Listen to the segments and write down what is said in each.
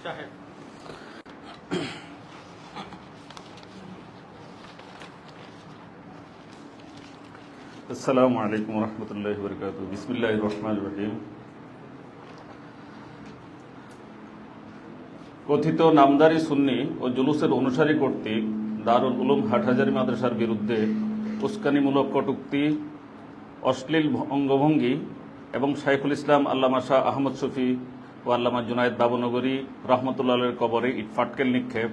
সাহেব। আসসালামু আলাইকুম রহমতুল্লাহি ওয়া বারাকাতুহু। বিসমিল্লাহির রহমানির রহিম। কথিত নামদারি সুন্নি ও জুলুসের অনুসারী কর্তৃক দারুল উলুম হাটহাজারী মাদ্রাসার বিরুদ্ধে উস্কানিমূলক কটূক্তি, অশ্লীল অঙ্গভঙ্গি এবং শাইখুল ইসলাম আল্লামা শাহ আহমদ শফি ও আল্লামা জুনায়েদ বাবুনগরী রহমতুল্লাহের কবরে ইটপাটকেল নিক্ষেপ,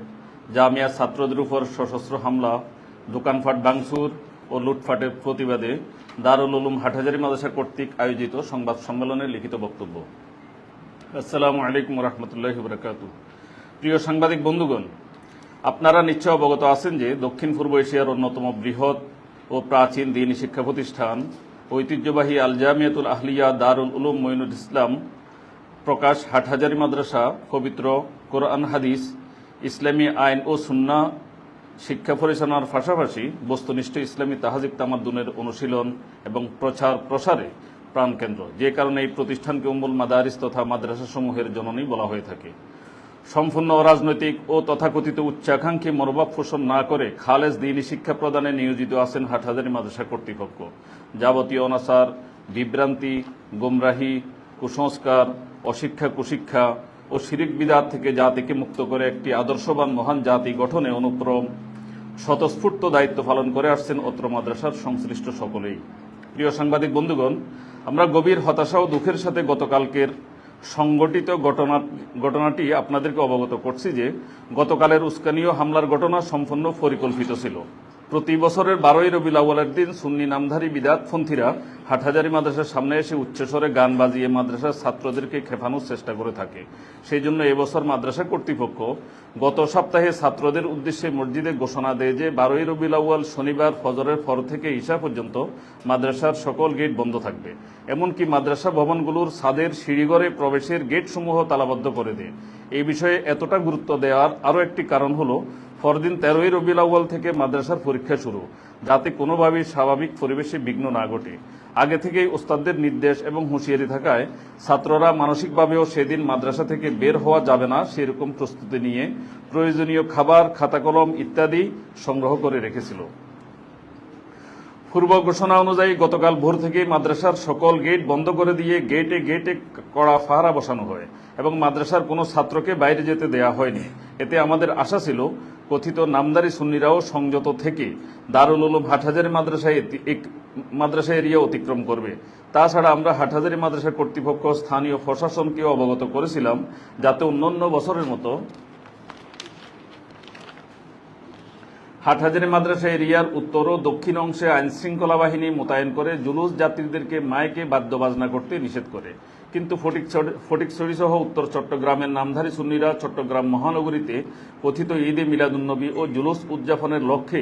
জামিয়া ছাত্রদের উপর সশস্ত্র হামলা, দোকানপাট ভাঙচুর ও লুটপাটের প্রতিবাদে দারুল উলুম হাটহাজারী মাদ্রাসা কর্তৃক আয়োজিত সংবাদ সম্মেলনে লিখিত বক্তব্য। আসসালামু আলাইকুম রহমতুল্লাহি ওয়া বারাকাতুহু। প্রিয় সাংবাদিক বন্ধুগণ, আপনারা নিশ্চয় অবগত আছেন যে দক্ষিণ পূর্ব এশিয়ার অন্যতম বৃহৎ ও প্রাচীন দ্বীনী শিক্ষা প্রতিষ্ঠান ঐতিহ্যবাহী আল জামিয়াতুল আহলিয়া দারুল উলুম মঈনুল ইসলাম প্রকাশ হাটহাজারী মাদ্রাসা পবিত্র কোরআন হাদিস, ইসলামী আইন ও সুন্নাহ শিক্ষা পরিচালনার পাশাপাশি বস্তুনিষ্ঠ ইসলামী তাহজিব তামাদ্দুনের অনুশীলন এবং প্রচার প্রসারে প্রাণকেন্দ্র, যে কারণে এই প্রতিষ্ঠানকে উম্মুল মাদারিস তথা মাদ্রাসাসমূহের জননী বলা হয়ে থাকে। সম্পূর্ণ অরাজনৈতিক ও তথাকথিত উচ্চাকাঙ্ক্ষী মনোভাব পোষণ না করে খালেজ দ্বীনী শিক্ষা প্রদানে নিয়োজিত আছেন হাটহাজারী মাদ্রাসা কর্তৃপক্ষ। যাবতীয় অনাচার, বিভ্রান্তি, গোমরাহি, কুসংস্কার, অশিক্ষা, কুশিক্ষা ও শিরিক বিদআত থেকে জাতিকে মুক্ত করে একটি আদর্শবান মহান জাতি গঠনে অনুক্রম স্বতঃস্ফূর্ত দায়িত্ব পালন করে আসছেন অত্র মাদ্রাসার সংশ্লিষ্ট সকলেই। প্রিয় সাংবাদিক বন্ধুগণ, আমরা গভীর হতাশা ও দুঃখের সাথে গতকালকের সংগঠিত ঘটনাটি আপনাদেরকে অবগত করছি যে গতকালের উস্কানীয় হামলার ঘটনা সম্পূর্ণ পরিকল্পিত ছিল। প্রতি বছরের 12ই রবিউল আউয়ালের দিন সুন্নি নামধারী বিদআতপন্থীরা হাটহাজারী মাদ্রাসার সামনে এসে উচ্চস্বরে গান বাজিয়ে মাদ্রাসার ছাত্রদেরকে খেপানোর চেষ্টা করে থাকে। সেই জন্য এবছর মাদ্রাসা কর্তৃপক্ষ গত সপ্তাহে ছাত্রদের উদ্দেশ্যে মসজিদে ঘোষণা দেয় যে 12ই রবিউল আউয়াল শনিবার ফজরের পর থেকে ঈশা পর্যন্ত মাদ্রাসার সকল গেট বন্ধ থাকবে। এমনকি মাদ্রাসা ভবনগুলোর ছাদের সিঁড়িঘরে প্রবেশের গেটসমূহ তালাবদ্ধ করে দেয়। এই বিষয়ে এতটা গুরুত্ব দেওয়ার আরও একটি কারণ হলো পরদিন 13ই রবিউল আউয়াল থেকে মাদ্রাসার পরীক্ষা শুরু, যাতে কোনোভাবেই স্বাভাবিক পরিবেশে বিঘ্ন না ঘটে। আগে থেকেই ওস্তাদদের নির্দেশ এবং হুঁশিয়ারি থাকায় ছাত্ররা মানসিকভাবেও সেদিন মাদ্রাসা থেকে বের হওয়া যাবে না সেরকম প্রস্তুতি নিয়ে প্রয়োজনীয় খাবার, খাতা কলম ইত্যাদি সংগ্রহ করে রেখেছিল। পূর্ব ঘোষণা অনুযায়ী গতকাল ভোর থেকেই মাদ্রাসার সকল গেট বন্ধ করে দিয়ে গেটে গেটে কড়া পাহারা বসানো হয় এবং মাদ্রাসার কোনো ছাত্রকে বাইরে যেতে দেয়া হয়নি। এতে আমাদের আশা ছিল কথিত নামদারি সুন্নিরাও সংযত থেকে দারুল উলুম হাটহাজারী মাদ্রাসা এরিয়া অতিক্রম করবে। তাছাড়া আমরা হাটহাজারী মাদ্রাসা কর্তৃপক্ষ স্থানীয় প্রশাসনকেও অবগত করেছিলাম যাতে অন্যান্য বছরের মতো হাটহাজারী মাদ্রাসা এরিয়ার উত্তর ও দক্ষিণ অংশে আইনশৃঙ্খলা বাহিনী মোতায়েন করে জুলুস যাত্রীদেরকে মাইকে বাদ্যবাজনা করতে নিষেধ করে। কিন্তু ফটিকছড়ি সহ উত্তর চট্টগ্রামের নামধারী সুন্নিরা চট্টগ্রাম মহানগরীতে কথিত ঈদে মিলাদুন্নবী ও জুলুস উদযাপনের লক্ষ্যে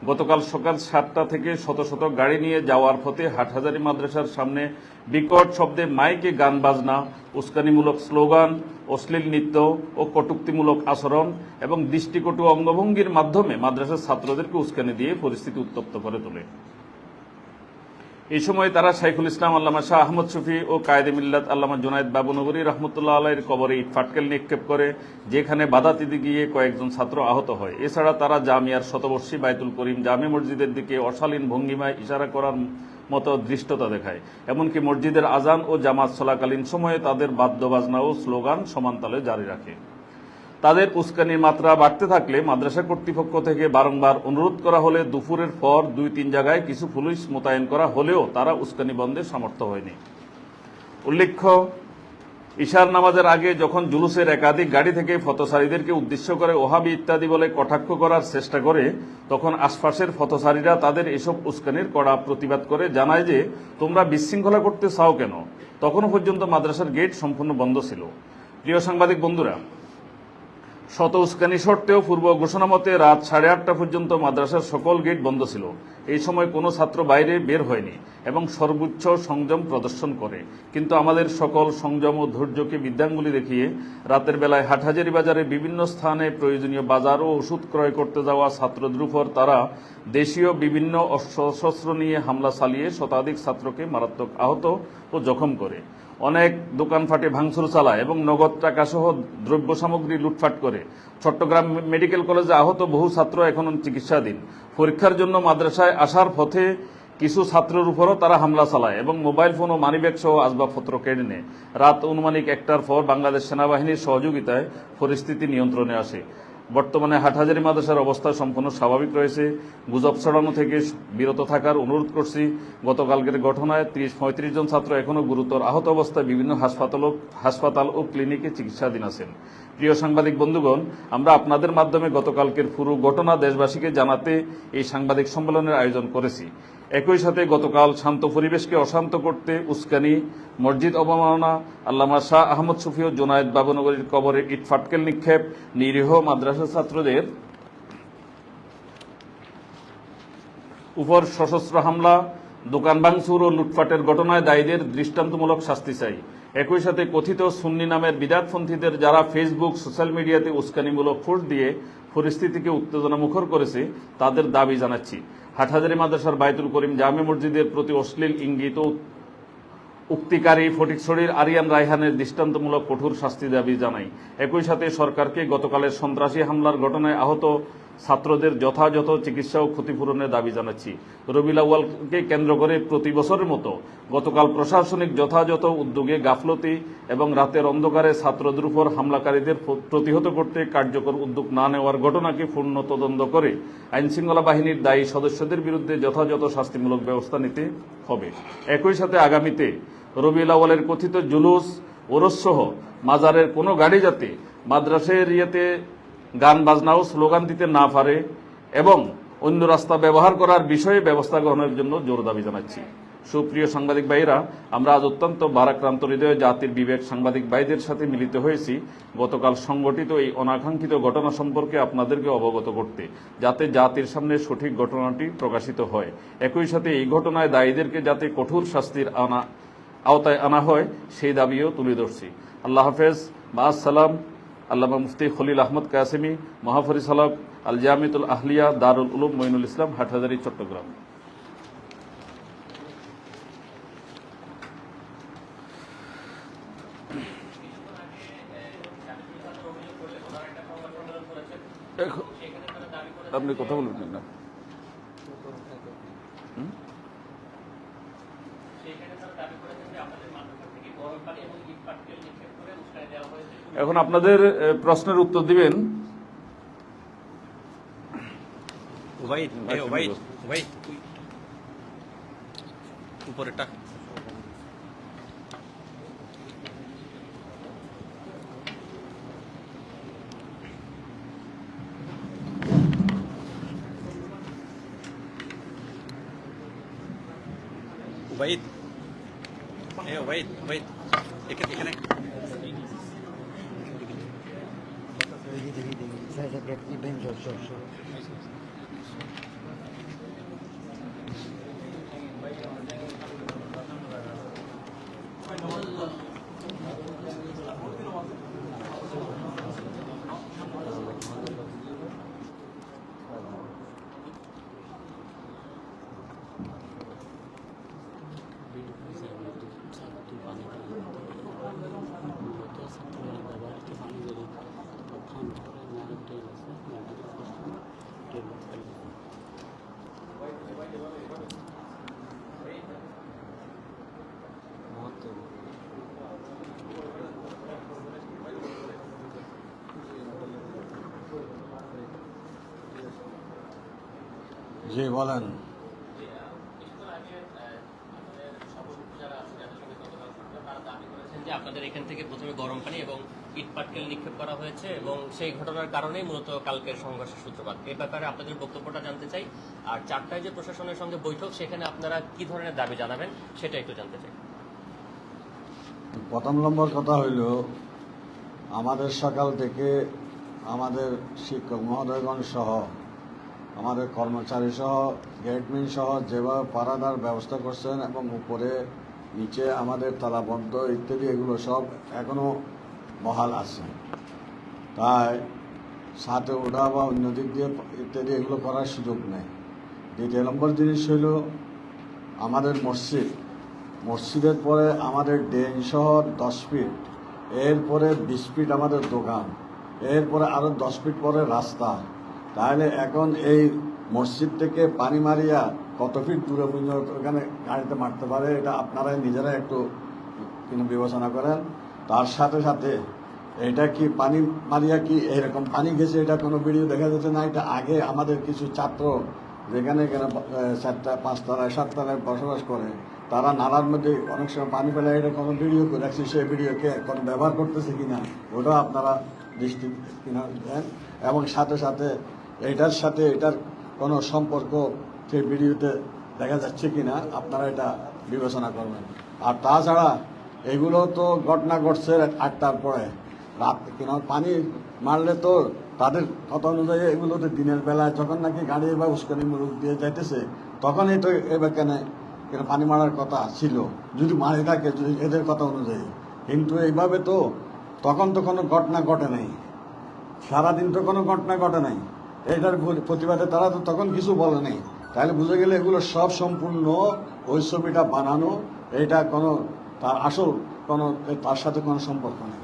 গতকাল সকাল 7টা থেকে শত শত গাড়ি নিয়ে যাওয়ার পথে হাটহাজারী মাদ্রাসার সামনে বিকট শব্দে মাইকে গান বাজনা, উস্কানিমূলক স্লোগান, অশ্লীল নৃত্য ও কটূক্তিমূলক আচরণ এবং দৃষ্টিকটু অঙ্গভঙ্গির মাধ্যমে মাদ্রাসার ছাত্রদেরকে উস্কানি দিয়ে পরিস্থিতি উত্তপ্ত করে তোলে। এই সময় তারা শাইখুল ইসলাম আল্লামা শাহ আহমদ শফি ও কায়েদে মিল্লাত আল্লামা জুনায়েদ বাবুনগরী রহমতুল্লাহ আলাইহির কবরে ইটপাটকেল নিক্ষেপ করে, যেখানে বাধা দিতে গিয়ে কয়েকজন ছাত্র আহত হয়। এছাড়া তারা জামিয়ার শতবর্ষী বাইতুল করিম জামে মসজিদের দিকে অশালীন ভঙ্গিমায় ইশারা করার মতো দৃষ্টতা দেখায়। এমনকি মসজিদের আজান ও জামাত চলাকালীন সময়ে তাদের বাদ্যবাজনা ও স্লোগান সমানতালে জারি রাখে। তাদের উস্কানির মাত্রা বাড়তে থাকলে মাদ্রাসা কর্তৃপক্ষ থেকে বারংবার অনুরোধ করা হলে দুপুরের পর 2-3 জায়গায় কিছু পুলিশ মোতায়েন করা হলেও তারা উস্কানি বন্ধে সমর্থ হয়নি। উল্লেখ্য, ইশার নামাজের আগে যখন জুলুসের একাধিক গাড়ি থেকে পথচারীদেরকে উদ্দেশ্য করে ওহাবি ইত্যাদি বলে কটাক্ষ করার চেষ্টা করে, তখন আশপাশের পথচারীরা তাদের এসব উস্কানির কড়া প্রতিবাদ করে জানায় যে তোমরা বিশৃঙ্খলা করতে চাও কেন। তখনও পর্যন্ত মাদ্রাসার গেট সম্পূর্ণ বন্ধ ছিল। প্রিয় সাংবাদিক বন্ধুরা, শত উস্কানি সত্ত্বেও পূর্ব ঘোষণা মতে রাত 8:30 পর্যন্ত মাদ্রাসার সকল গেট বন্ধ ছিল। এই সময় কোনো ছাত্র বাইরে বের হয়নি এবং সর্বোচ্চ সংযম প্রদর্শন করে। কিন্তু আমাদের সকল সংযম ও ধৈর্যকে বৃদ্ধাঙ্গুলি দেখিয়ে রাতের বেলায় হাটহাজারী বাজারে বিভিন্ন স্থানে প্রয়োজনীয় বাজার ও ওষুধ ক্রয় করতে যাওয়া ছাত্রদের উপর তারা দেশীয় বিভিন্ন অস্ত্রশস্ত্র নিয়ে হামলা চালিয়ে শতাধিক ছাত্রকে মারাত্মক আহত ও জখম করে। অনেক দোকানপাটে ভাঙচুর চালায় এবং নগদ টাকা সহ দ্রব্য সামগ্রী লুটপাট করে। চট্টগ্রাম মেডিকেল কলেজে আহত বহু ছাত্র এখনো চিকিৎসাধীন। পরীক্ষার জন্য মাদ্রাসায় আসার পথে কিছু ছাত্রের উপরও তারা হামলা চালায় এবং মোবাইল ফোন ও মানিব্যাগ সহ আসবাবপত্র কেড়ে নেয়। রাত অনুমানিক 1টার পর বাংলাদেশ সেনাবাহিনীর সহযোগিতায় পরিস্থিতি নিয়ন্ত্রণে আসে। বর্তমানে হাটহাজারী মাদ্রাসার অবস্থা সম্পূর্ণ স্বাভাবিক রয়েছে। গুজব ছড়ানো থেকে বিরত থাকার অনুরোধ করছি। গতকালকের ঘটনায় 30-35 জন ছাত্র এখনও গুরুতর আহত অবস্থায় বিভিন্ন হাসপাতাল ও ক্লিনিকে চিকিৎসাধীন আছেন। প্রিয় সাংবাদিক বন্ধুগণ, আমরা আপনাদের মাধ্যমে গতকালকের পুরো ঘটনা দেশবাসীকে জানাতে এই সাংবাদিক সম্মেলনের আয়োজন করেছি। একই সাথে গতকাল শান্ত পরিবেশকে অশান্ত করতে উস্কানি, মসজিদ অবমাননা, আল্লামা শাহ আহমদ শফি ও জোনায়েদ বাবুনগরীর কবরে ইট ফাটকেল নিক্ষেপ, নিরীহ মাদ্রাসা ছাত্রদের উপর সশস্ত্র হামলা, দোকান ভাঙচুর ও লুটপাটের ঘটনায় দায়ীদের দৃষ্টান্তমূলক শাস্তি চাই। একই সাথে কথিত সুন্নি নামের বিদাতপন্থীদের যারা ফেসবুক, সোশ্যাল মিডিয়াতে উস্কানিমূলক পোস্ট দিয়ে পরিস্থিতিকে উত্তেজনামুখর করেছে তাদের দাবি জানাচ্ছি। হাটহাজারী মাদ্রাসার বায়তুল করিম জামে মসজিদের প্রতি অশ্লীল ইঙ্গিত ও উক্তিকারী ফটিকছড়ির আরিয়ান রায়হানের দৃষ্টান্তমূলক কঠোর শাস্তি দাবি জানাই। একই সাথে সরকারকে গতকালের সন্ত্রাসী হামলার ঘটনায় আহত ছাত্রদের যথাযথ চিকিৎসা ও ক্ষতিপূরণের দাবি জানাচ্ছি। রবিউল আউয়ালকে কেন্দ্র করে প্রতি বছরের মতো গতকাল প্রশাসনিক যথাযথ উদ্যোগে গাফলতি এবং রাতের অন্ধকারে ছাত্রদের উপর হামলাকারীদের প্রতিহত করতে কার্যকর উদ্যোগ না নেওয়ার ঘটনাকে পূর্ণ তদন্ত করে আইনশৃঙ্খলা বাহিনীর দায়ী সদস্যদের বিরুদ্ধে যথাযথ শাস্তিমূলক ব্যবস্থা নিতে হবে। একই সাথে আগামীতে রবিউল আউয়ালের কথিত জুলুস, ওরসসহ মাজারের কোনো গাড়ি যাতে মাদ্রাসা এরিয়াতে গান বাজনা ও স্লোগান দিতে না পারে এবং অন্য রাস্তা ব্যবহার করার বিষয়ে ব্যবস্থা গ্রহণের জন্য জোর দাবি জানাচ্ছি। সুপ্রিয় সাংবাদিক ভাইরা, আমরা আজ অত্যন্ত ভারাক্রান্ত হৃদয়ে জাতির বিবেক সাংবাদিক ভাইদের সাথে মিলিত হয়েছি গতকাল সংঘটিত এই অনাকাঙ্ক্ষিত ঘটনা সম্পর্কে আপনাদেরকে অবগত করতে, যাতে জাতির সামনে সঠিক ঘটনাটি প্রকাশিত হয়। একই সাথে এই ঘটনায় দায়ীদেরকে যাতে কঠোর শাস্তির আওতায় আনা হয় সেই দাবিও তুলে ধরছি। আল্লাহ হাফেজ, মাআসসালাম। আল্লামা মুফতি খলিল আহমদ কাসেমি, মহাপরিচালক আল জামিয়াতুল আহলিয়া, দারুল উলুম মঈনুল ইসলাম, হাটহাজারী, চট্টগ্রাম। আপনি কথা বলবেন না? এখন আপনাদের প্রশ্নের উত্তর দিবেন উপরেটা। ওবাইদ, ওবাইদ, ওবাইদ, এখানে জি বলেন। আপনাদের এখান থেকে প্রথমে গরম পানি এবং ইট পাটকেল নিক্ষেপ করা হয়েছে এবং সেই ঘটনার কারণেই মূলত কালকের সংঘর্ষের সূত্রপাত। এই ব্যাপারে আপনাদের বক্তব্যটা জানতে চাই। আর 4টায় যে প্রশাসনের সঙ্গে বৈঠক, সেখানে আপনারা কি ধরনের দাবি জানাবেন সেটা একটু জানতে চাই। প্রথম নম্বর কথা হইল, আমাদের সকাল থেকে আমাদের শিক্ষক মহোদয়গণ সহ আমাদের কর্মচারী সহ গেটম্যান সহ যেভাবে পারাদার ব্যবস্থা করছেন এবং উপরে নিচে আমাদের তালাবদ্ধ ইত্যাদি এগুলো সব এখনও বহাল আছে। তাই সাথে ওঠা বা অন্য দিক দিয়ে ইত্যাদি এগুলো করার সুযোগ নেই। দ্বিতীয় নম্বর জিনিস হইল, আমাদের মসজিদ মসজিদের পরে আমাদের ড্রেন সহ 10 ফিট, এরপরে 20 ফিট আমাদের দোকান, এরপরে আরও 10 ফিট পরে রাস্তা। তাহলে এখন এই মসজিদ থেকে পানি মারিয়া কত ফিট দূরে পর্যন্ত ওখানে গাড়িতে মারতে পারে, এটা আপনারাই নিজেরা একটু বিবেচনা করেন। তার সাথে সাথে এটা কি পানি মারিয়া কি এরকম পানি গেছে, এটা কোনো ভিডিও দেখা যাচ্ছে না। এটা আগে আমাদের কিছু ছাত্র যেখানে এখানে 4টা 5 তলায় 7 তলায় বসবাস করে, তারা নালার মধ্যে অনেক সময় পানি ফেলে, এটা কোনো ভিডিও করে রাখছি, সেই ভিডিওকে কোনো ব্যবহার করতেছে কিনা ওটাও আপনারা দৃষ্টি কিনা দেন। এবং সাথে সাথে এটার সাথে এটার কোনো সম্পর্ক সেই ভিডিওতে দেখা যাচ্ছে কিনা আপনারা এটা বিবেচনা করবেন। আর তাছাড়া এগুলো তো ঘটনা ঘটছে 8টার পরে, রাত কিনা পানি মারলে তো তাদের কথা অনুযায়ী এগুলো তো দিনের বেলায় যখন নাকি গাড়ি বা উস্কানিমূলক দিয়ে যাইতেছে তখনই তো এবার কেন পানি মারার কথা ছিল, যদি মারে থাকে যদি এদের কথা অনুযায়ী। কিন্তু এইভাবে তো তখন তো কোনো ঘটনা ঘটে নাই, সারাদিন তো কোনো ঘটনা ঘটে নাই, এটার প্রতিবাদে তারা তো তখন কিছু বলে নাই। তাহলে বুঝে গেলে এগুলো সব সম্পূর্ণ ওই ছবিটা বানানো, এটা কোনো তার আসল কোনো তার সাথে কোনো সম্পর্ক নেই।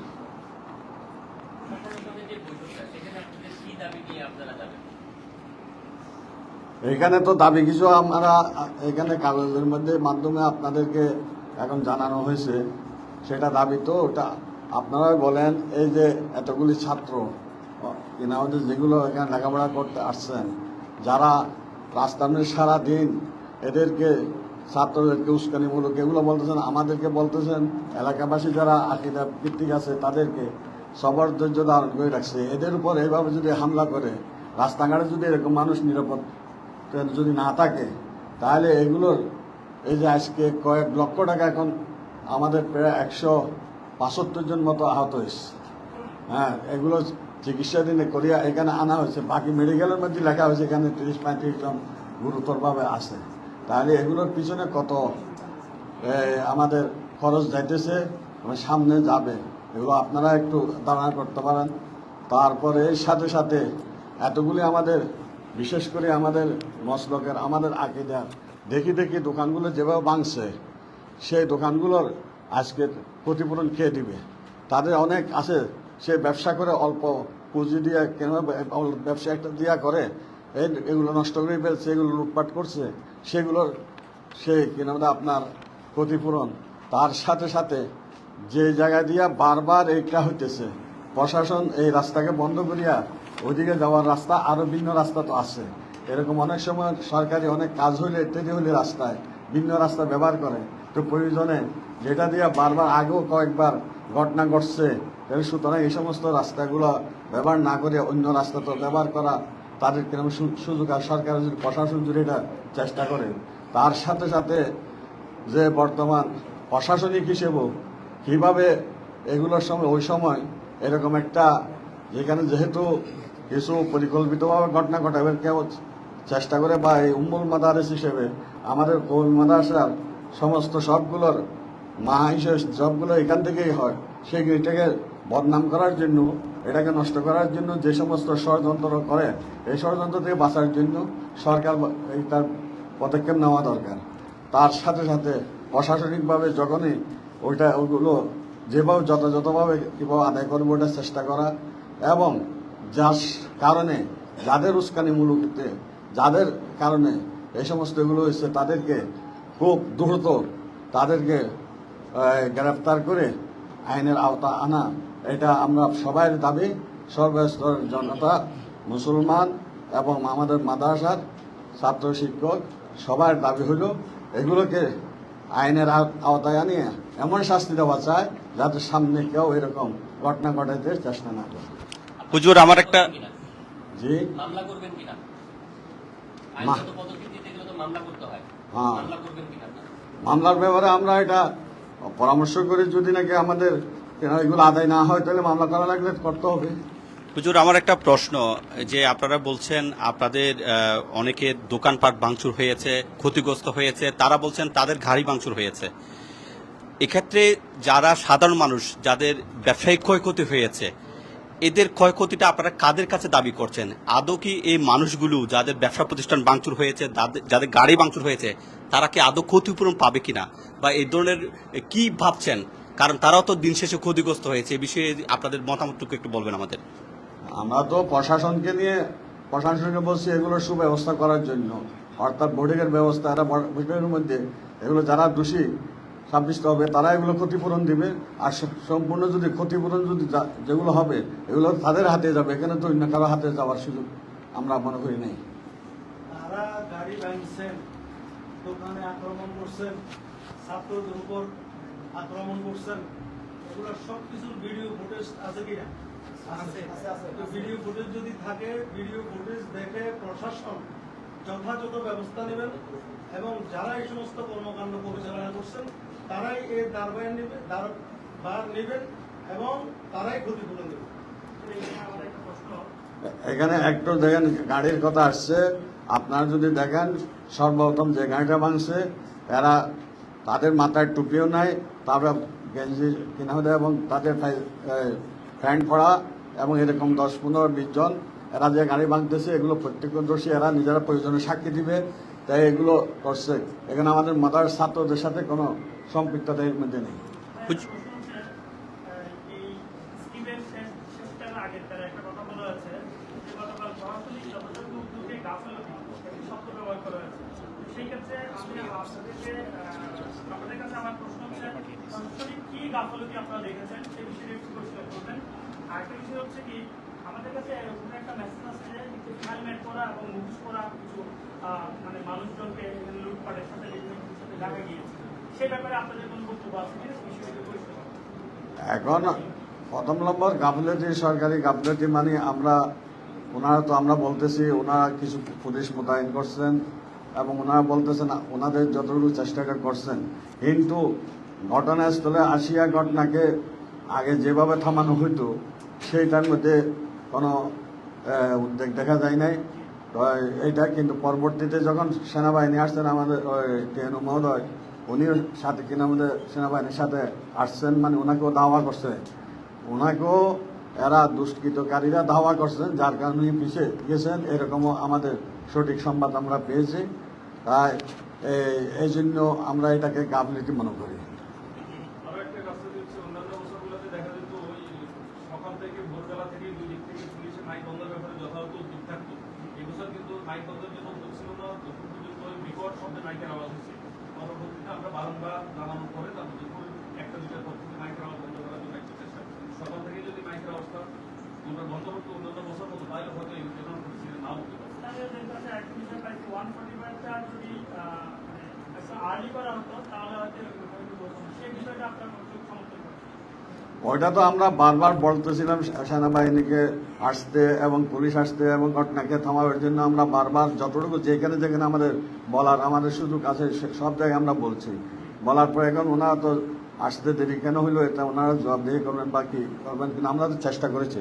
এখানে তো দাবি কিছু আমরা এখানে কাগজের মাধ্যমে আপনাদেরকে এখন জানানো হয়েছে, সেটা দাবি তো ওটা আপনারা বলেন। এই যে এতগুলি ছাত্র আমাদের যেগুলো এখানে লেখাপড়া করতে আসছেন, যারা রাস্তার মধ্যে সারাদিন এদেরকে ছাত্রদেরকে উস্কানিমূলক এগুলো বলতেছেন, আমাদেরকে বলতেছেন, এলাকাবাসী যারা আকিদা ভিত্তিক আছে তাদেরকে সবার ধৈর্য ধারণ করে রাখছে। এদের উপর এইভাবে যদি হামলা করে, রাস্তাঘাটে যদি এরকম মানুষ নিরাপদ যদি না থাকে, তাহলে এগুলোর এই যে আজকে কয়েক লক্ষ টাকা এখন আমাদের প্রায় 175 জন মতো আহত হয়েছে। হ্যাঁ, এগুলো চিকিৎসাধীন করিয়া এখানে আনা হয়েছে। বাকি মেডিকেলের মধ্যে লেখা হয়েছে এখানে 30-35 জন গুরুতরভাবে আছে। তাহলে এগুলোর পিছনে কত আমাদের খরচ যাইতেছে, সামনে যাবে, এগুলো আপনারা একটু ধারণা করতে পারেন। তারপরে এর সাথে সাথে এতগুলি আমাদের বিশেষ করে আমাদের মসলকের আমাদের আকিদার দেখি দেখি দোকানগুলো যেভাবে ভাঙছে, সেই দোকানগুলোর আজকে ক্ষতিপূরণ কে দিবে? তাদের অনেক আছে, সে ব্যবসা করে অল্প পুঁজি দিয়ে কেন ব্যবসা একটা দিয়া করে এগুলো নষ্ট করে ফেলছে, এগুলো লুটপাট করছে, সেগুলোর সে কেন আপনার ক্ষতিপূরণ। তার সাথে সাথে যে জায়গা দিয়া বারবার এইটা হইতেছে, প্রশাসন এই রাস্তাকে বন্ধ করিয়া ওইদিকে যাওয়ার রাস্তা আরও ভিন্ন রাস্তা তো আছে। এরকম অনেক সময় সরকারি অনেক কাজ হইলে ইত্যাদি হইলে রাস্তায় ভিন্ন রাস্তা ব্যবহার করে, তো প্রয়োজনে যেটা দিয়ে বারবার আগেও কয়েকবার ঘটনা ঘটছে, সুতরাং এই সমস্ত রাস্তাগুলো ব্যবহার না করে অন্য রাস্তা তো ব্যবহার করা তাদের কিরকম সুযোগ। আর সরকার যদি প্রশাসন যদি এটা চেষ্টা করে, তার সাথে সাথে যে বর্তমান প্রশাসনিক হিসেবেও কীভাবে এগুলোর সময় ওই সময় এরকম একটা যেখানে যেহেতু কিছু পরিকল্পিতভাবে ঘটনা ঘটাবে কেউ চেষ্টা করে, বা এই উম্মুল মাদারিস হিসেবে আমাদের কৌমি মাদ্রাসার সমস্ত সবগুলোর মা হিসেবে সবগুলো এখান থেকেই হয়, সেইটাকে বদনাম করার জন্য, এটাকে নষ্ট করার জন্য যে সমস্ত ষড়যন্ত্র করে, এই ষড়যন্ত্র থেকে বাঁচার জন্য সরকার তার পদক্ষেপ নেওয়া দরকার। তার সাথে সাথে প্রশাসনিকভাবে যখনই ওইগুলো যেভাবে যথাযথভাবে কীভাবে আদায় করবো ওটার চেষ্টা করা, এবং যার কারণে যাদের উস্কানিমূলকতে যাদের কারণে এই সমস্ত এগুলো হয়েছে তাদেরকে খুব দ্রুত তাদেরকে গ্রেফতার করে আইনের আওতা আনা, এটা আমরা সবাই দাবি। সর্বস্তরের জনতা, মুসলমান এবং আমাদের মাদ্রাসার ছাত্র শিক্ষক সবার দাবি হইল এগুলোকে আইনের আওতায় আনিয়ে এমন শাস্তি দেওয়া চায় যাতে সামনে কেউ এরকম ঘটনা ঘটাইতে চেষ্টা না করে। হুজুর, আমার একটা জি, মামলা করবেন কিনা? আইনগত পদ্ধতিতে এগুলো তো মামলা করতে হয়, হ্যাঁ, মামলা করবেন কিনা? মামলার ব্যাপারে আমরা এটা পরামর্শ করি, যদি নাকি আমাদের এগুলো আদায় না হয় তাহলে মামলা করা লাগলে করতে হবে। হুজুর, আমার একটা প্রশ্ন, যে আপনারা বলছেন আপনাদের অনেকের দোকানপাট ভাঙচুর হয়েছে, ক্ষতিগ্রস্ত হয়েছে, তারা বলছেন তাদের গাড়ি ভাঙচুর হয়েছে। এক্ষেত্রে যারা সাধারণ মানুষ, যাদের ব্যবসায়িক ক্ষয়ক্ষতি হয়েছে, এদের ক্ষয়ক্ষতিটা আপনারা কাদের কাছে দাবি করছেন? আদৌ কি এই মানুষগুলো যাদের ব্যবসা প্রতিষ্ঠান ভাঙচুর হয়েছে, যাদের গাড়ি ভাঙচুর হয়েছে, তারা কি আদৌ ক্ষতিপূরণ পাবে কিনা, বা এই ধরনের কি ভাবছেন? কারণ তারাও তো দিন শেষে ক্ষতিগ্রস্ত হয়েছে। এই বিষয়ে আপনাদের মতামতটুকু একটু বলবেন আমাদের। আমরা তো প্রশাসনকে বলছি এগুলোর সুব্যবস্থা করার জন্য, অর্থাৎ বোর্ডিংয়ের ব্যবস্থা। এরা বোর্ডিংয়ের মধ্যে এগুলো যারা দোষী সাব্যস্ত হবে তারা এগুলো ক্ষতিপূরণ দিবে, আর সম্পূর্ণ যদি ক্ষতিপূরণ যদি যেগুলো হবে এগুলো তাদের হাতে যাবে, এখানে তো অন্য কারো হাতে যাওয়ার সুযোগ আমরা মনে করি নেই। তারা গাড়ি ভাঙছেন, দোকানে আক্রমণ করছেন, ছাত্রদের উপর আক্রমণ করছেন, এগুলো সবকিছুর ভিডিও ফুটেজ আছে কিনা? ভিডিও ফুটেজ যদি থাকে, ভিডিও ফুটেজ দেখে প্রশাসন যথাযথ ব্যবস্থা নেবেন এবং যারা এই সমস্ত কর্মকাণ্ড পরিচালনা করছেন তারাই এর দায়ভার নেবেন এবং তারাই ক্ষতিপূরণ দেবেন। এখানে একটু দেখেন গাড়ির কথা আসছে, আপনারা যদি দেখেন সর্বপ্রথম যে গাড়িটা ভাঙছে এরা তাদের মাথায় টুপিও নাই, তারপরে গেঞ্জি কিনা দেয় এবং তাদের প্যান্ট পরা এবং এরকম 10-15-20 জন এরা যে গাড়ি ভাঙতেছে এগুলো প্রত্যক্ষদর্শী, এরা নিজেরা প্রয়োজনে সাক্ষী দিবে, তাই এগুলো করছে। এখানে আমাদের মাদার ছাত্রদের সাথে কোনো সম্পৃক্ততা এর মধ্যে নেই। আমাদের কাছে একটা মেসেজ আছে যে হেলমেট পরা এবং মুখোশ পরা কিছু মানে মানুষজনকে লুটপাটের সাথে দেখা গিয়েছে, সেই ব্যাপারে আপনাদের কোনো বক্তব্য আছে কিনা? এখন প্রথম নম্বর গাফিলতি, সরকারি গাফিলতি মানে আমরা বলতেছি ওনারা কিছু পুলিশ মোতায়েন করছেন এবং ওনারা বলতেছেন ওনাদের যতটুকু চেষ্টাটা করছেন, কিন্তু ঘটনাস্থলে আসিয়া ঘটনাকে আগে যেভাবে থামানো হইতো সেইটার মধ্যে কোনো উদ্বেগ দেখা যায় নাই। তো এইটা কিন্তু পরবর্তীতে যখন সেনাবাহিনী আসছেন আমাদের টিএনও মহোদয়, উনিও সাথে কিনা আমাদের সেনাবাহিনীর সাথে আসছেন, মানে ওনাকেও দাওয়া করছে, ওনাকেও এরা দুষ্কৃতকারীরা দাওয়া করছেন, যার কারণে পিছিয়ে গেছেন, এরকমও আমাদের সঠিক সংবাদ আমরা পেয়েছি। তাই এই জন্য আমরা এটাকে গাফিলতি মনে করি। আমরা বারংবার জানানোর পরে তারপর একটা দুইটা পর থেকে মাইকের আওয়াজ বন্ধ করার জন্য একটা চেষ্টা করি। সকাল থেকে যদি মাইকের আওয়াজটা আমরা বন্ধ করতে অন্যান্য বছর মতো তাহলে হয়তো এই ধরনের পরিস্থিতি নাও হতে পারে। ওইটা তো আমরা বারবার বলতেছিলাম সেনাবাহিনীকে আসতে এবং পুলিশ আসতে এবং ঘটনাকে থামাবার জন্য আমরা বারবার যতটুকু যেখানে যেখানে আমাদের বলার আমাদের সুযোগ আছে সব জায়গায় আমরা বলছি। বলার পর এখন ওনারা তো আসতে দেরি কেন হইলো এটা ওনারা জবাবদিহি করবেন বা কি করবেন, কিন্তু আমরা তো চেষ্টা করেছি।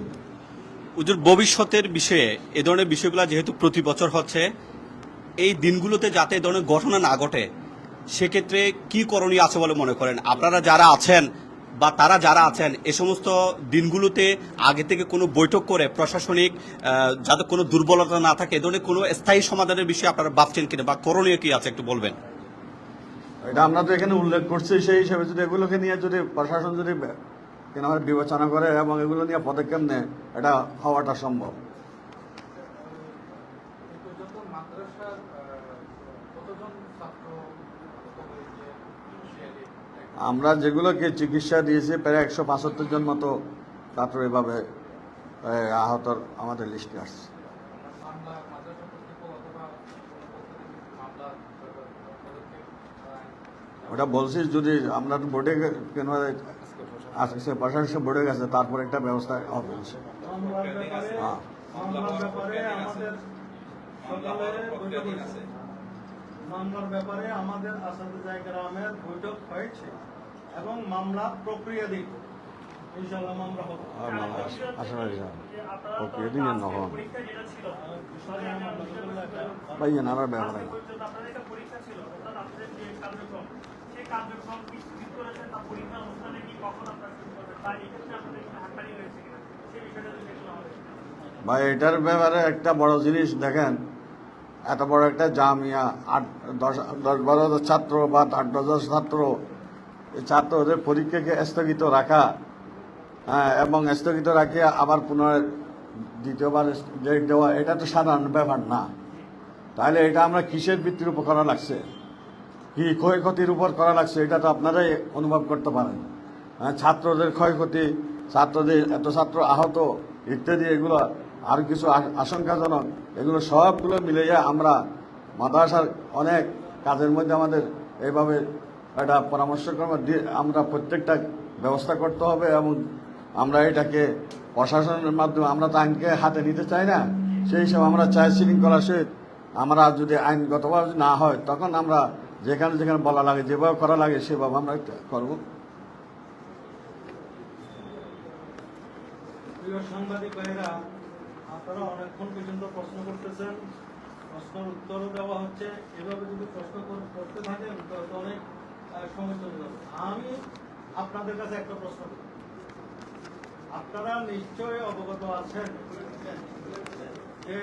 হুজুর, ভবিষ্যতের বিষয়ে এ ধরনের বিষয়গুলো যেহেতু প্রতি বছর হচ্ছে, এই দিনগুলোতে যাতে এ ধরনের ঘটনা না ঘটে সেক্ষেত্রে কি করণীয় আছে বলে মনে করেন? আপনারা যারা আছেন বা তারা যারা আছেন এ সমস্ত দিনগুলোতে আগে থেকে কোনো বৈঠক করে প্রশাসনিক যাতে কোনো দুর্বলতা না থাকে এ ধরনের কোনো স্থায়ী সমাধানের বিষয়ে আপনারা ভাবছেন কিনা বা করণীয় কি আছে একটু বলবেন? এটা আমরা তো এখানে উল্লেখ করছি, সেই হিসেবে যদি এগুলোকে নিয়ে যদি প্রশাসন যদি বিবেচনা করে এবং এগুলো নিয়ে পদক্ষেপ নেয় এটা হওয়াটা সম্ভব। আমরা যেগুলোকে চিকিৎসা দিয়েছি প্রায় 175 জন মতো ছাত্র এভাবে আহত আমাদের লিস্টে আসছে। ওটা বলছি যদি আমরা বোর্ডে কেন আসছে প্রশাসন বোর্ডে গেছে তারপর একটা ব্যবস্থা হবে। মামলার ব্যাপারে আমাদের আসাদুজ্জাহ গ্রামের বৈঠক হয়েছে এবং মামলা প্রক্রিয়াধীন, ইনশাআল্লাহ মামলা হবে। বিষয়টা যদি একটু আমাদের ভাই এটার ব্যাপারে একটা বড় জিনিস দেখেন, এত বড় একটা জামিয়া 10-12 ছাত্র বা 8-10 ছাত্র, এই ছাত্রদের পরীক্ষাকে স্থগিত রাখা, হ্যাঁ, এবং স্থগিত রাখিয়া আবার পুনরায় দ্বিতীয়বার ডেট দেওয়া, এটা তো সাধারণ ব্যাপার না। তাহলে এটা আমরা কিসের ভিত্তির উপর করা লাগছে, কি ক্ষয়ক্ষতির উপর করা লাগছে, এটা তো আপনারাই অনুভব করতে পারেন। হ্যাঁ, ছাত্রদের ক্ষয়ক্ষতি, ছাত্রদের এত ছাত্র আহত ইত্যাদি, এগুলো আর কিছু আশঙ্কাজনক, এগুলো সবগুলো মিলিয়ে আমরা মাদ্রাসার অনেক কাজের মধ্যে আমাদের এইভাবে একটা পরামর্শক্রম দিয়ে আমরা প্রত্যেকটা ব্যবস্থা করতে হবে, এবং আমরা এটাকে প্রশাসনের মাধ্যমে, আমরা তো আইনকে হাতে নিতে চাই না, সেই হিসাবে আমরা চাই শৃঙ্খলার সহিত আমরা যদি আইনগতভাবে না হয়, তখন আমরা যেখানে যেখানে বলা লাগে, যেভাবে করা লাগে সেভাবে আমরা করব। প্রিয় সাংবাদিক ভাইরা, আপনারা অনেকক্ষণ পর্যন্ত প্রশ্ন করতেছেন, প্রশ্নের উত্তরও দেওয়া হচ্ছে। এভাবে যদি প্রশ্ন করতে থাকেন তো অনেক সময় চলে যাবে। আমি আপনাদের কাছে একটা প্রশ্ন করি, আপনারা নিশ্চয়ই অবগত আছেন যে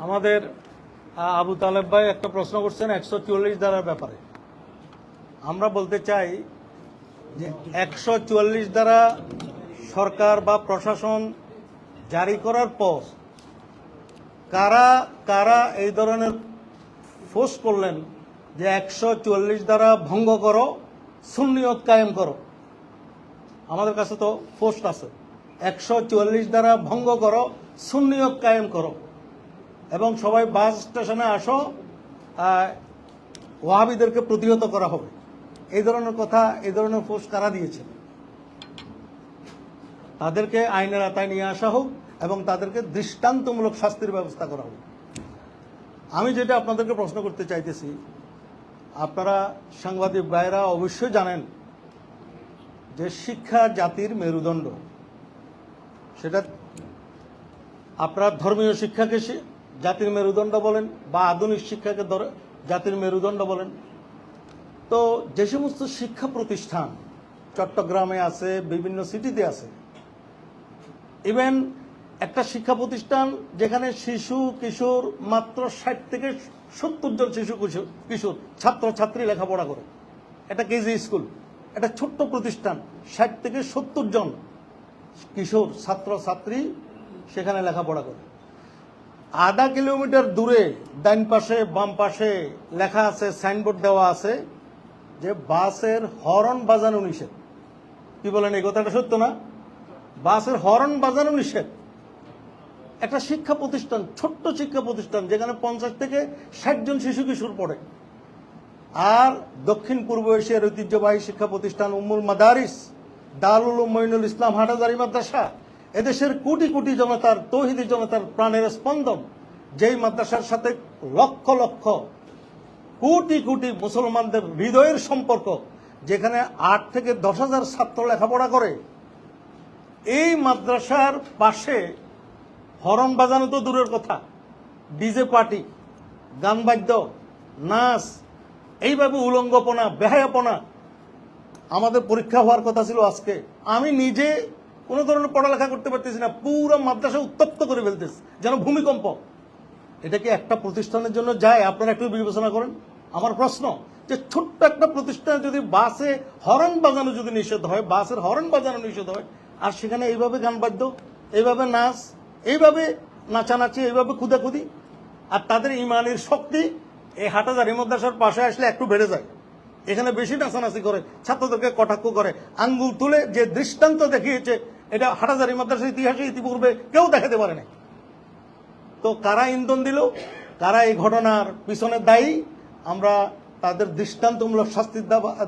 আমাদের আবু তালেব ভাই একটা প্রশ্ন করছেন 144 ধারার ব্যাপারে। আমরা বলতে চাই যে 144 ধারা সরকার বা প্রশাসন জারি করার পর কারা কারা এই ধরনের ফোর্স করলেন যে 144 ধারা ভঙ্গ করো, সুন্নিয়ত কায়েম করো। আমাদের কাছে তো পোস্ট আছে, 144 ধারা ভঙ্গ করো, সুন্নিয়ত কায়েম করো, এবং সবাই বাস স্টেশনে আসো, ওয়াহাবিদেরকে প্রতিহত করা হবে। এই ধরনের কথা, এই ধরনের পোস্ট কারা দিয়েছে? তাদেরকে আইনের আওতায় নিয়ে আসা হোক এবং তাদেরকে দৃষ্টান্তমূলক শাস্তির ব্যবস্থা করা হোক। আমি যেটা আপনাদেরকে প্রশ্ন করতে চাইতেছি, আপনারা সাংবাদিক ভাইরা অবশ্যই জানেন যে শিক্ষা জাতির মেরুদণ্ড। সেটা আপনারা ধর্মীয় শিক্ষাকে জাতির মেরুদণ্ড বলেন বা আধুনিক শিক্ষাকে জাতির মেরুদণ্ড বলেন। তো যে সমস্ত শিক্ষা প্রতিষ্ঠান চট্টগ্রামে আছে, বিভিন্ন সিটিতে আছে, ইভেন একটা শিক্ষা প্রতিষ্ঠান যেখানে শিশু কিশোর মাত্র 60 থেকে 70 জন শিশু কিশোর ছাত্র ছাত্রী লেখাপড়া করে, এটা কেজি স্কুল, একটা ছোট্ট প্রতিষ্ঠান, 60 থেকে 70 জন কিশোর ছাত্র ছাত্রী সেখানে লেখাপড়া করে। আধা কিলোমিটার দূরে ডাইন পাশে বাম পাশে লেখা আছে, সাইনবোর্ড দেওয়া আছে যে বাসের হর্ন বাজানো নিষেধ। কি বলেন, এই কথাটা সত্য না? বাসের হর্ন বাজানো নিষেধ। একটা শিক্ষা প্রতিষ্ঠান, ছোট্ট শিক্ষা প্রতিষ্ঠান যেখানে 50 থেকে 60 জন শিশু কিশোর পড়ে। আর দক্ষিণ পূর্ব এশিয়ার ঐতিহ্যবাহী শিক্ষা প্রতিষ্ঠান উম্মুল মাদারিস, দারুল উলুম মঈনুল ইসলাম হাটহাজারী মাদ্রাসা, এদেশের কোটি কোটি জনতার, তৌহিদি জনতার প্রাণের স্পন্দন, যেই মাদ্রাসার সাথে লক্ষ লক্ষ কোটি কোটি মুসলমানদের হৃদয়ের সম্পর্ক, যেখানে 8 থেকে 10,000 ছাত্র লেখাপড়া করে। এই মাদ্রাসার পাশে হরন বাজানো তো দূরের কথা, ডিজে পার্টি, গান বাদ্য, নাচ, এইভাবে উলঙ্গপনা, বেহায়াপনা। আমাদের পরীক্ষা হওয়ার কথা ছিল আজকে, আমি নিজে কোনো ধরনের পড়ালেখা করতে পারতেছি না, পুরো মাদ্রাসা উত্তপ্ত করে ফেলতেছে যেন ভূমিকম্প। এটা কি একটা প্রতিষ্ঠানের জন্য যায়? আপনারা একটু বিবেচনা করেন। আমার প্রশ্ন যে ছোট্ট একটা প্রতিষ্ঠানে যদি বাসে হর্ন বাজানো যদি নিষেধ হয়, বাসের হর্ন বাজানো নিষেধ হয়, আর সেখানে এইভাবে গান বাদ্য, এইভাবে নাচ, এইভাবে নাচানাচি, এইভাবে খুদাখুদি, আর তাদের ইমানের শক্তি এই হাটহাজারী মাদ্রাসার পাশে আসলে একটু বেড়ে যায়। এখানে বেশি নাচানাচি করে, ছাত্রদেরকে কটাক্ষ করে, আঙ্গুল তুলে যে দৃষ্টান্ত দেখিয়েছে, এটা হাটহাজারী মাদ্রাসার ইতিহাসে ইতিপূর্বে কেউ দেখাতে পারে না। তো কারা ইন্ধন দিল, কারা এই ঘটনার পিছনে দায়ী, আমরা তাদের দৃষ্টান্তমূলক শাস্তির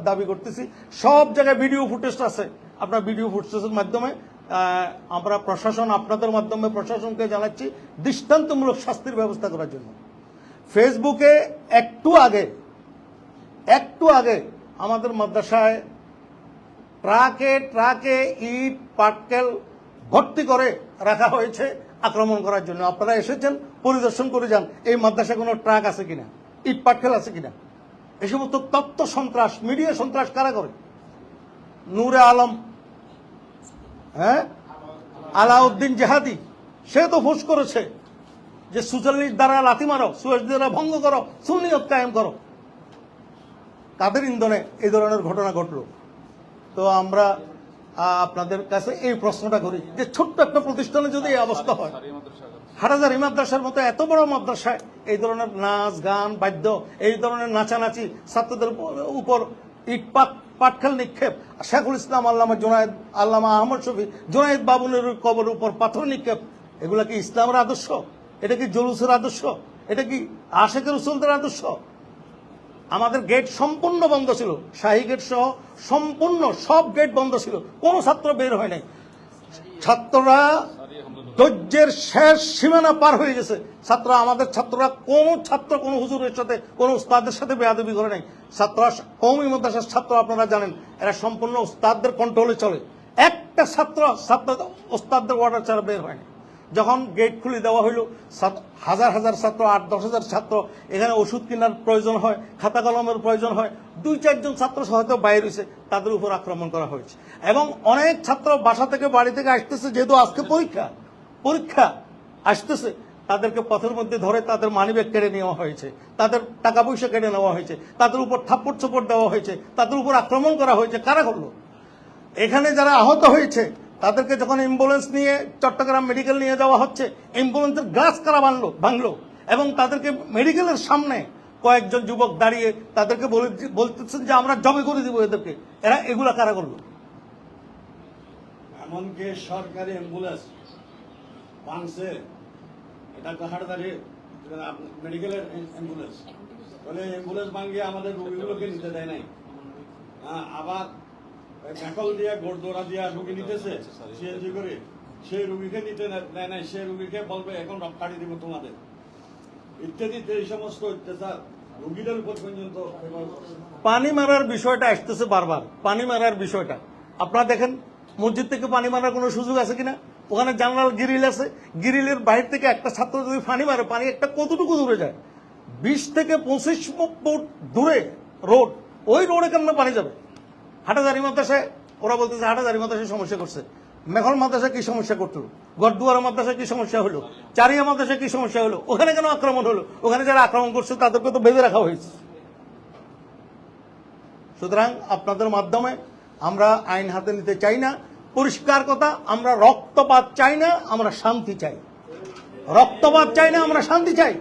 দাবি করতেছি। সব জায়গায় ভিডিও ফুটেজ আছে, আপনার ভিডিও ফুটেজের মাধ্যমে আমরা প্রশাসন, আপনাদের মাধ্যমে প্রশাসনকে জানাচ্ছি দৃষ্টান্তমূলক শাস্তির ব্যবস্থা করার জন্য। ফেসবুকে একটু আগে আমাদের মাদ্রাসায় ট্রাকে ট্রাকে ইট পাটকেল ভর্তি করে রাখা হয়েছে আক্রমণ করার জন্য। আপনারা এসেছেন, পরিদর্শন করে যান এই মাদ্রাসায় কোনো ট্রাক আছে কিনা, ইট পাটকেল আছে কিনা। এই সমস্ত তথ্য সন্ত্রাস, মিডিয়া সন্ত্রাস কারা করে? নূরে আলম, আলাউদ্দিন জেহাদি, সে তো ফোর্স করেছে যে ৪৪ দ্বারা লাথি মারো, ৪৪ দ্বারা ভঙ্গ করো, সুন্নিয়ত কায়েম করো। তাদের ইন্ধনে এই ধরনের ঘটনা ঘটল। তো আমরা আপনাদের কাছে এই প্রশ্নটা করি যে ছোট্ট একটা প্রতিষ্ঠানে যদি এই অবস্থা হয়, হাটহাজারী মাদ্রাসার মতো এত বড় মাদ্রাসায় এই ধরনের নাচ গান বাদ্য, এই ধরনের নাচানাচি, ছাত্রদের উপর ইট পাটকেল নিক্ষেপ, শেখুল ইসলাম আল্লামা আহমদ শফি জুনায়েদ বাবুনের কবরের উপর পাথর নিক্ষেপ, এগুলা কি ইসলামের আদর্শ? এটা কি জুলুসের আদর্শ? এটা কি আশেকের রসুলদের আদর্শ? আমাদের গেট সম্পূর্ণ বন্ধ ছিল, শাহী গেট সহ সম্পূর্ণ সব গেট বন্ধ ছিল, কোনো ছাত্র বের হয় নাই। ছাত্ররা ধৈর্যের শেষ সীমানা পার হয়ে গেছে। আমাদের ছাত্ররা কোনো হুজুরের সাথে, কোনো উস্তাদের সাথে বেয়াদবি করে নাই। ছাত্ররা কওমি মাদ্রাসার ছাত্র, আপনারা জানেন এরা সম্পূর্ণ উস্তাদদের কন্ট্রোলে চলে। একটা ছাত্র উস্তাদদের অর্ডার ছাড়া বের হয় না। যখন গেট খুলে দেওয়া হইল, হাজার হাজার ছাত্র, ৮-১০ হাজার ছাত্র, এখানে ওষুধ কেনার প্রয়োজন হয়, খাতা কলমের প্রয়োজন হয়, ২-৪ জন ছাত্র হয়তো বাইরে হয়েছে, তাদের উপর আক্রমণ করা হয়েছে। এবং অনেক ছাত্র বাসা থেকে, বাড়ি থেকে আসতেছে, যেহেতু আজকে পরীক্ষা আসতেছে, তাদেরকে পথের মধ্যে ধরে তাদের মানিব্যাগ কেড়ে নেওয়া হয়েছে, তাদের টাকা পয়সা কেড়ে নেওয়া হয়েছে, তাদের উপর থাপ্পড় চোপড় দেওয়া হয়েছে, তাদের উপর আক্রমণ করা হয়েছে। কারা করলো? এখানে যারা আহত হয়েছে তাদেরকে যখন অ্যাম্বুলেন্স নিয়ে চট্টগ্রাম মেডিকেল নিয়ে যাওয়া হচ্ছে, অ্যাম্বুলেন্সের গ্লাস কারা ভাঙলো এবং তাদেরকে মেডিকেলের সামনে কয়েকজন যুবক দাঁড়িয়ে তাদেরকে বলতেছেন যে আমরা জবে করে দিব এদেরকে। এগুলা কারা করলো? এমনকি সরকারি অ্যাম্বুলেন্স ভাঙছে, এটা তো হাটহাজারী মেডিকেলের অ্যাম্বুলেন্স, বলে অ্যাম্বুলেন্স ভাঙিয়ে আমাদের রোগীগুলোকে নিতে দেয় নাই। আবার ব্যাকল দিয়া গোড়দোড়া দিয়া রুগী নিতেছে সিএনজি করে, সেই রুগীকে নিতে দেয় নাই, সেই রুগীকে বলবে এখন রক্ষাটি দিব তোমাদের, ইত্যাদিতে এই সমস্ত অত্যাচার রুগীদের উপর পর্যন্ত। পানি মারার বিষয়টা আসতেছে বারবার, পানি মারার বিষয়টা আপনারা দেখেন, মসজিদ থেকে পানি মারার কোনো সুযোগ আছে কিনা? ওখানে জানালার গ্রিল আছে, গ্রিলের বাইরে থেকে একটা ছাত্র যদি পানি মারে, পানি একটা কতটুকু দূরে যায়? 20 থেকে 25 ফুট দূরে রোড, ওই রোডে কেমন পানি যাবে? হাটহাজারী মাদ্রাসায় ওরা বলতেছে হাটহাজারী মাদ্রাসায় সমস্যা করছে, মেখল মাদ্রাসায় কি সমস্যা করতো, গড়দুয়ারা মাদ্রাসায় কি সমস্যা হলো, চারিয়া মাদ্রাসায় কি সমস্যা হলো, ওখানে কেন আক্রমণ হলো? ওখানে যারা আক্রমণ করছে তাদেরকে তো বেঁধে রাখা হয়েছে। সুতরাং আপনাদের মাধ্যমে আমরা আইন হাতে নিতে চাই না। পরিষ্কার কথা, আমরা রক্তপাত চাই না, আমরা শান্তি চাই। রক্তপাত চাই না, আমরা শান্তি চাই।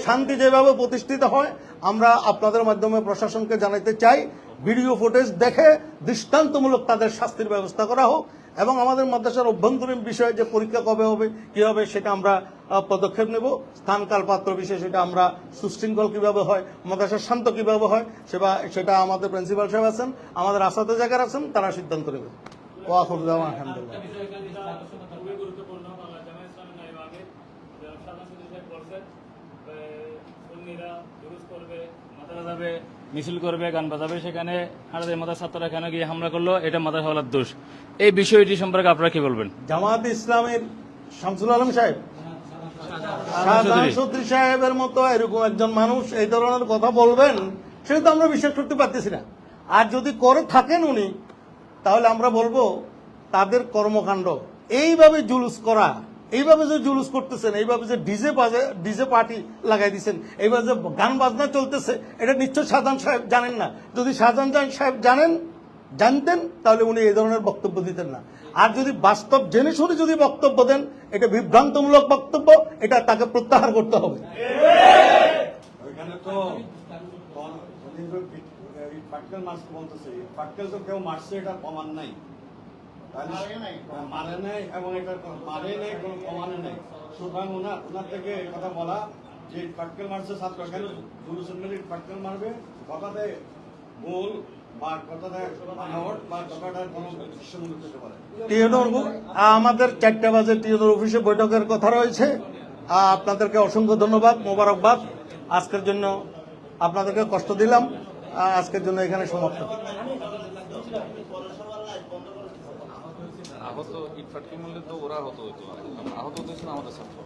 শান্তি যেভাবে প্রতিষ্ঠিত হয় আমরা আপনাদের মাধ্যমে প্রশাসনকে জানাতে চাই, ভিডিও ফুটেজ দেখে দৃষ্টান্তমূলক তাদের শাস্তির ব্যবস্থা করা হোক এবং আমাদের মাদ্রাসার অভ্যন্তরীণ বিষয়ে যে পরীক্ষা কবে হবে, কি হবে, সেটা আমরা পদক্ষেপ নেব। স্থানকাল পাত্র বিষয়ে সেটা আমরা সুশৃঙ্খল কিভাবে হয়, মাদ্রাসার শান্ত কিভাবে হয়, সেটা আমাদের প্রিন্সিপাল সাহেব আছেন, আমাদের আসাতে জায়গার আছেন, তারা সিদ্ধান্ত নেবে। ওয়াখুরুদ্দাওয়ানা আলহামদুলিল্লাহ। খুবই গুরুত্বপূর্ণ, জামায়াত ইসলামী নায়েব আগে সাধারণ সচিব সাহেব বলছেন, সুন্নিরা জুলুস করবে, মাদ্রাসা যাবে, মিছিল করবে, গান বাজাবে, সেখানে হাটহাজারী মাদ্রাসার ছাত্ররা কেন গিয়ে হামলা করলো, এটা মাদ্রাসাওয়ালার দোষ। এই বিষয়টি সম্পর্কে আপনারা কি বলবেন? জামায়াত ইসলামের শামসুল আলম সাহেব, শাহজাহান চৌধুরী সাহেবের মতো এরকম একজন মানুষ এই ধরনের কথা বলবেন, সেটা তো আমরা বিশ্বাস করতে পারতেছি না। আর যদি করে থাকেন উনি, তাহলে আমরা বলবো তাদের কর্মকাণ্ড, এইভাবে জুলুস করা, এইভাবে যে জুলুস করতেছেন, এইভাবে যে ডিজে পার্টি লাগাই দিচ্ছেন, এইভাবে যে গান বাজনা চলতেছে, এটা নিশ্চয় শাহজাহান সাহেব জানেন না। যদি শাহজাহান সাহেব জানতেন তাহলে উনি এই ধরনের বক্তব্য দিতেন না। আর যদি বাস্তব জেনে শুনে যদি বক্তব্য দেন, এটা বিভ্রান্তমূলক বক্তব্য, এটা তাকে প্রত্যাহার করতে হবে। ওইখানে তো পাটকেল মারছে বলতেছে, পাটকেল তো কেউ মারছে এটা প্রমাণ নাই, মারে নাই এবং এটা মারে নাই, কোনো প্রমাণে নাই। সুতরাং ওনার থেকে কথা বলা যে পাটকেল মারছে ছাত্র, কেন জুলুসের মেলে পাটকেল মারবে, কথাতে ভুল বা কথাতে নোট বা কথাটা কোনো দৃশ্যমূলক হতে পারে। টিএনওর আমাদের 4টা বাজে টিএনওর অফিসে বৈঠকের কথা রয়েছে। আপনাদেরকে অসংখ্য ধন্যবাদ, মোবারকবাদ। আজকের জন্য আপনাদেরকে কষ্ট দিলাম, আজকের জন্য এখানে সমাপ্ত। আহত ইটফাটকে মূল্যে তো ওরা আহত হইতো, আহত হতেছে আমাদের ছাত্র।